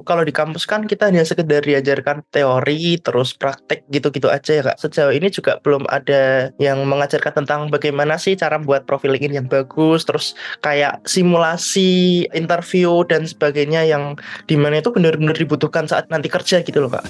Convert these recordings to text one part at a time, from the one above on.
Kalau di kampus kan kita hanya sekedar diajarkan teori, terus praktek gitu-gitu aja ya Kak. Sejauh ini juga belum ada yang mengajarkan tentang bagaimana sih cara buat profiling yang bagus, terus kayak simulasi, interview dan sebagainya yang dimana itu benar-benar dibutuhkan saat nanti kerja gitu loh Kak.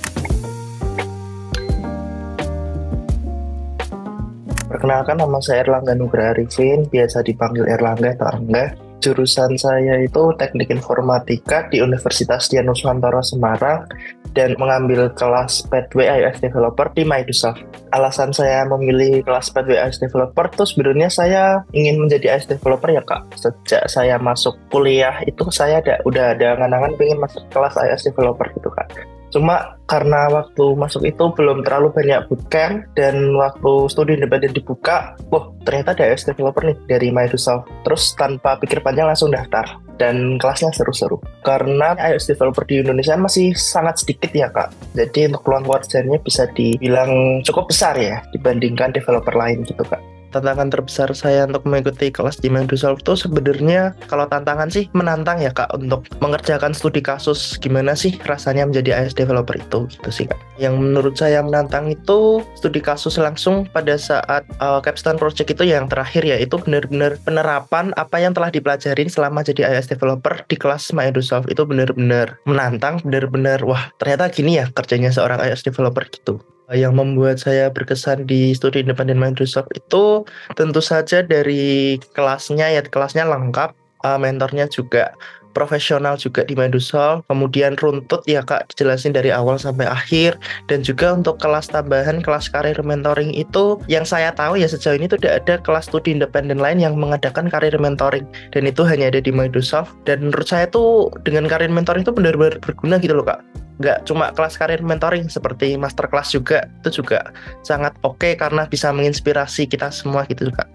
Perkenalkan, nama saya Erlangga Nugraha Arifin, biasa dipanggil Erlangga atau Angga. Jurusan saya itu Teknik Informatika di Universitas Dian Nuswantara Semarang dan mengambil kelas Pathway iOS Developer di Microsoft. Alasan saya memilih kelas Pathway iOS Developer itu sebenarnya saya ingin menjadi iOS Developer ya Kak. Sejak saya masuk kuliah itu saya udah ada nganangan pengen masuk kelas iOS Developer gitu Kak. Cuma karena waktu masuk itu belum terlalu banyak bootcamp dan waktu studi independen dibuka, wah ternyata ada iOS Developer nih dari Microsoft. Terus tanpa pikir panjang langsung daftar dan kelasnya seru-seru. Karena iOS Developer di Indonesia masih sangat sedikit ya Kak. Jadi untuk peluang pekerjaannya bisa dibilang cukup besar ya dibandingkan developer lain gitu Kak. Tantangan terbesar saya untuk mengikuti kelas di Microsoft itu sebenarnya kalau tantangan sih menantang ya Kak untuk mengerjakan studi kasus gimana sih rasanya menjadi iOS developer itu gitu sih Kak. Yang menurut saya menantang itu studi kasus langsung pada saat capstone project itu yang terakhir ya, itu benar-benar penerapan apa yang telah dipelajarin selama jadi iOS developer di kelas Microsoft itu benar-benar menantang, benar-benar wah ternyata gini ya kerjanya seorang iOS developer gitu. Yang membuat saya berkesan di studi independen Microsoft itu tentu saja dari kelasnya ya, kelasnya lengkap, mentornya juga profesional juga di Microsoft, kemudian runtut ya Kak, dijelasin dari awal sampai akhir, dan juga untuk kelas tambahan, kelas karir mentoring itu yang saya tahu ya sejauh ini tidak ada kelas studi independen lain yang mengadakan karir mentoring, dan itu hanya ada di Microsoft, dan menurut saya tuh dengan karir mentoring itu benar-benar berguna gitu loh Kak. Nggak cuma kelas karir mentoring, seperti master class juga, itu juga sangat oke karena bisa menginspirasi kita semua gitu Kak.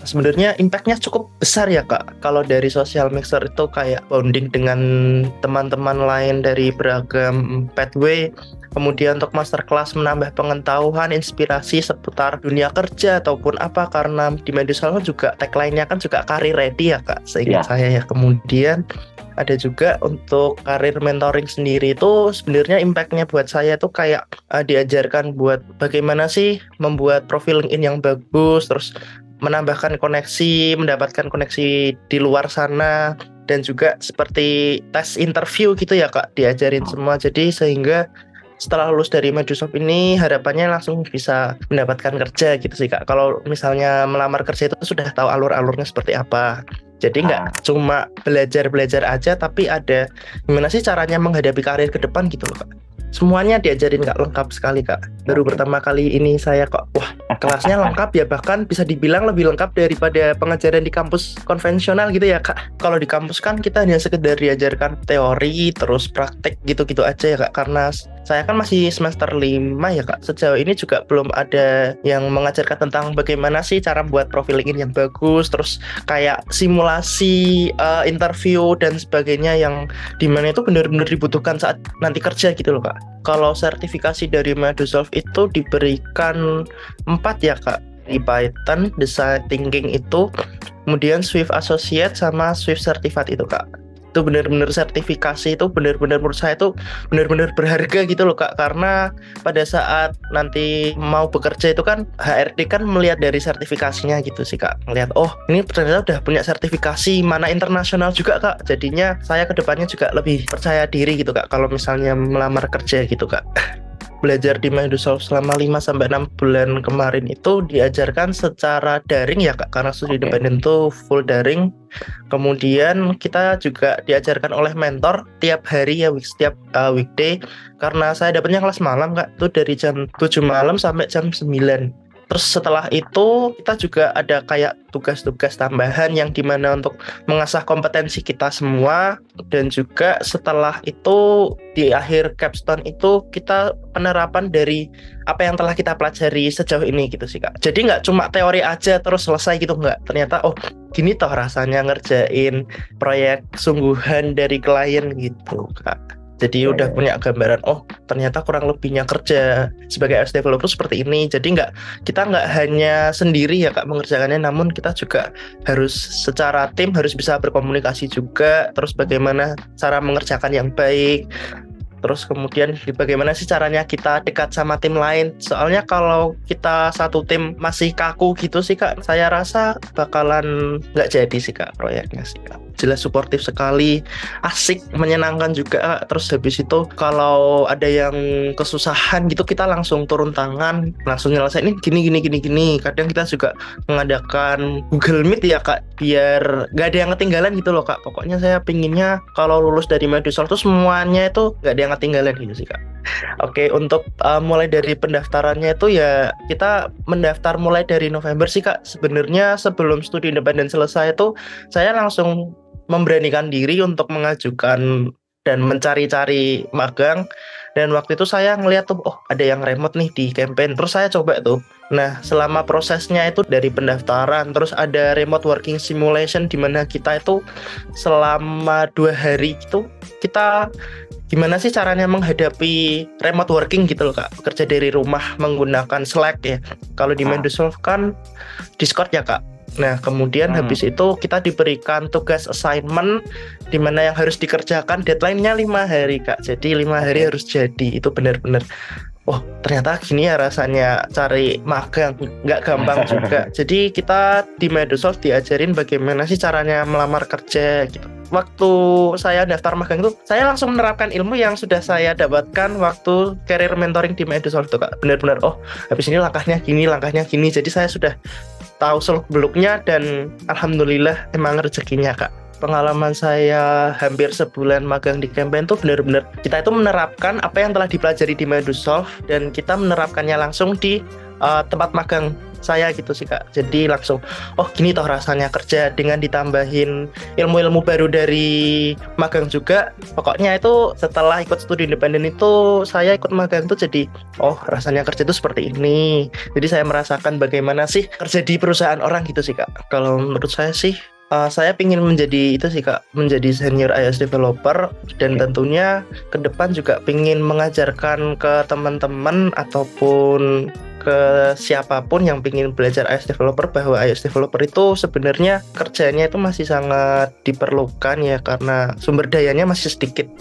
Sebenarnya impact-nya cukup besar ya Kak. Kalau dari social mixer itu kayak bonding dengan teman-teman lain dari beragam pathway. Kemudian untuk masterclass menambah pengetahuan, inspirasi seputar dunia kerja ataupun apa, karena di Microsoft juga tagline-nya kan juga career ready ya Kak, seingat saya ya. Kemudian ada juga untuk karir mentoring sendiri itu sebenarnya impact-nya buat saya tuh kayak diajarkan buat bagaimana sih membuat profil LinkedIn yang bagus, terus menambahkan koneksi, mendapatkan koneksi di luar sana, dan juga seperti tes interview gitu ya Kak, diajarin semua. Jadi sehingga setelah lulus dari Microsoft ini harapannya langsung bisa mendapatkan kerja gitu sih Kak. Kalau misalnya melamar kerja itu sudah tahu alur-alurnya seperti apa. Jadi nggak cuma belajar-belajar aja, tapi ada gimana sih caranya menghadapi karir ke depan gitu loh Kak. Semuanya diajarin Kak, lengkap sekali Kak. Baru pertama kali ini saya kok, wah kelasnya lengkap ya, bahkan bisa dibilang lebih lengkap daripada pengajaran di kampus konvensional gitu ya Kak. Kalau di kampus kan kita hanya sekedar diajarkan teori, terus praktek gitu-gitu aja ya Kak. Karena saya kan masih semester 5 ya Kak. Sejauh ini juga belum ada yang mengajarkan tentang bagaimana sih cara buat profil LinkedIn yang bagus, terus kayak simulasi, interview dan sebagainya yang dimana itu benar-benar dibutuhkan saat nanti kerja gitu loh Kak. Kalau sertifikasi dari Microsoft itu diberikan 4 ya Kak. Di Python, Design Thinking itu, kemudian Swift Associate sama Swift Certified itu Kak. Itu benar-benar sertifikasi itu benar-benar menurut saya itu benar-benar berharga gitu loh Kak, karena pada saat nanti mau bekerja itu kan HRD kan melihat dari sertifikasinya gitu sih Kak, melihat oh ini ternyata udah punya sertifikasi mana internasional juga Kak, jadinya saya kedepannya juga lebih percaya diri gitu Kak kalau misalnya melamar kerja gitu Kak. Belajar di Microsoft selama 5-6 bulan kemarin itu diajarkan secara daring ya Kak, karena studi independen itu full daring. Kemudian kita juga diajarkan oleh mentor tiap hari ya, setiap weekday. Karena saya dapatnya kelas malam Kak, itu dari jam 7 malam sampai jam 9. Terus setelah itu kita juga ada kayak tugas-tugas tambahan yang dimana untuk mengasah kompetensi kita semua. Dan juga setelah itu di akhir capstone itu kita penerapan dari apa yang telah kita pelajari sejauh ini gitu sih Kak. Jadi nggak cuma teori aja terus selesai gitu, nggak. Ternyata oh gini toh rasanya ngerjain proyek sungguhan dari klien gitu Kak. Jadi udah punya gambaran, oh ternyata kurang lebihnya kerja sebagai iOS developer seperti ini. Jadi kita nggak hanya sendiri ya Kak mengerjakannya, namun kita juga harus secara tim harus bisa berkomunikasi juga. Terus bagaimana cara mengerjakan yang baik. Terus kemudian bagaimana sih caranya kita dekat sama tim lain. Soalnya kalau kita satu tim masih kaku gitu sih Kak, saya rasa bakalan nggak jadi sih Kak proyeknya sih Kak. Jelas suportif sekali, asik, menyenangkan juga. Terus habis itu kalau ada yang kesusahan gitu kita langsung turun tangan, langsung nyelesain ini gini. Kadang kita juga mengadakan Google Meet ya Kak, biar nggak ada yang ketinggalan gitu loh Kak. Pokoknya saya pinginnya kalau lulus dari Microsoft tuh semuanya itu nggak ada yang ketinggalan gitu sih Kak. Oke, untuk mulai dari pendaftarannya itu ya kita mendaftar mulai dari November sih Kak. Sebenarnya sebelum studi independen selesai itu saya langsung memberanikan diri untuk mengajukan dan mencari-cari magang. Dan waktu itu saya ngeliat tuh, oh ada yang remote nih di campaign. Terus saya coba tuh. Nah, selama prosesnya itu dari pendaftaran, terus ada remote working simulation di mana kita itu selama 2 hari itu kita gimana sih caranya menghadapi remote working gitu loh Kak, bekerja dari rumah menggunakan Slack ya. Kalau di Microsoft kan Discord ya Kak. Nah kemudian habis itu kita diberikan tugas assignment di mana yang harus dikerjakan deadline-nya 5 hari Kak. Jadi 5 hari harus jadi. Itu benar-benar oh ternyata gini ya rasanya cari magang, nggak gampang juga. Jadi kita di Microsoft diajarin bagaimana sih caranya melamar kerja gitu. Waktu saya daftar magang itu saya langsung menerapkan ilmu yang sudah saya dapatkan waktu career mentoring di Microsoft tuh Kak. Benar-benar oh habis ini langkahnya gini. Jadi saya sudah tahu seluk-beluknya dan alhamdulillah emang rezekinya Kak. Pengalaman saya hampir sebulan magang di campaign tuh benar-benar kita itu menerapkan apa yang telah dipelajari di Microsoft dan kita menerapkannya langsung di tempat magang saya gitu sih Kak. Jadi langsung oh gini toh rasanya kerja dengan ditambahin ilmu-ilmu baru dari magang juga. Pokoknya itu setelah ikut studi independen itu saya ikut magang tuh jadi oh rasanya kerja itu seperti ini. Jadi saya merasakan bagaimana sih kerja di perusahaan orang gitu sih Kak. Kalau menurut saya sih saya ingin menjadi itu sih Kak, menjadi senior iOS developer dan tentunya ke depan juga ingin mengajarkan ke teman-teman ataupun ke siapapun yang ingin belajar iOS developer bahwa iOS developer itu sebenarnya kerjanya itu masih sangat diperlukan ya karena sumber dayanya masih sedikit.